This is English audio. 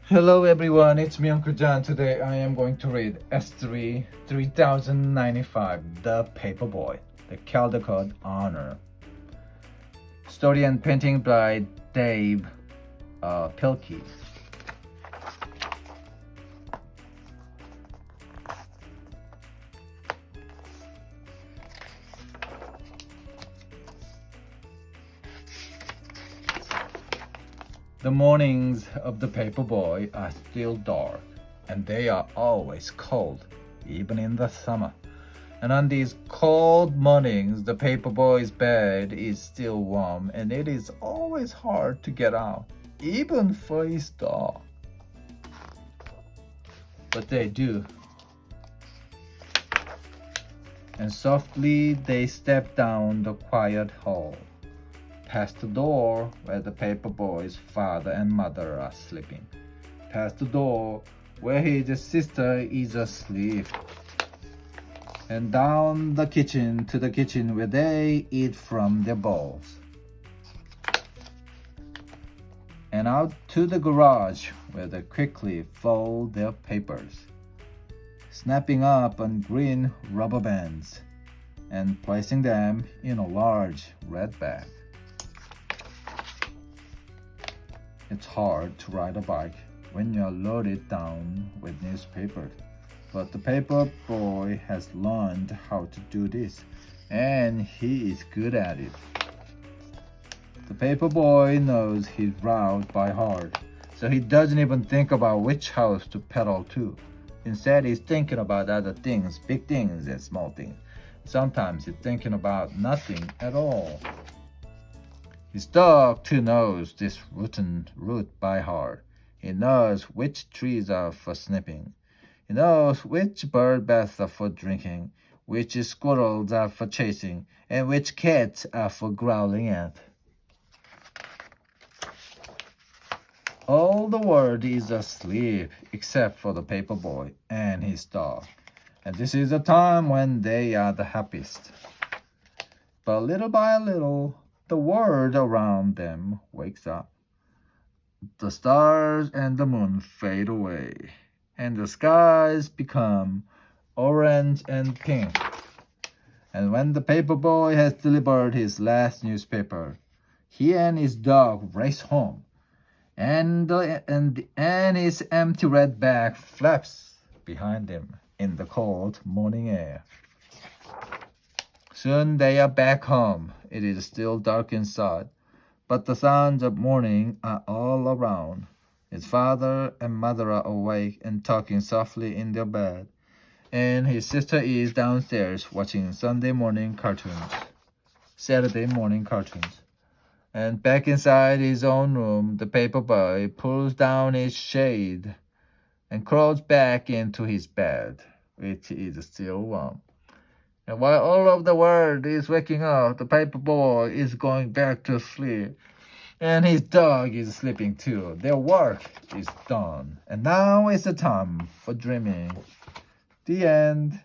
Hello everyone, it's me Uncle John. Today I am going to read S3 3095, The Paperboy, The Caldecott Honor. Story and painting by Dave Pilkey. The mornings of the Paperboy are still dark, and they are always cold, even in the summer. And on these cold mornings, the Paperboy's bed is still warm, and it is always hard to get out, even for his dog. But they do. And softly they step down the quiet hall, past the door where the Paperboy's father and mother are sleeping, past the door where his sister is asleep, and down the kitchen to the kitchen where they eat from their bowls, and out to the garage where they quickly fold their papers, snapping up on green rubber bands and placing them in a large red bag. It's hard to ride a bike when you're loaded down with newspapers, but the paper boy has learned how to do this, and he is good at it. The paper boy knows his route by heart, so he doesn't even think about which house to pedal to. Instead, he's thinking about other things, big things and small things. Sometimes he's thinking about nothing at all. His dog too knows this route by heart. He knows which trees are for snipping. He knows which bird baths are for drinking, which squirrels are for chasing, and which cats are for growling at. All the world is asleep except for the paper boy and his dog, and this is a time when they are the happiest. But little by little, the world around them wakes up. The stars and the moon fade away, and the skies become orange and pink. And when the paper boy has delivered his last newspaper, he and his dog race home, and his empty red bag flaps behind him in the cold morning air. Soon they are back home. It is still dark inside, but the sounds of morning are all around. His father and mother are awake and talking softly in their bed, and his sister is downstairs watching Saturday morning cartoons. And back inside his own room, the paper boy pulls down his shade and crawls back into his bed, which is still warm. And while all of the world is waking up, the paper boy is going back to sleep. And his dog is sleeping too. Their work is done. And now is the time for dreaming. The end.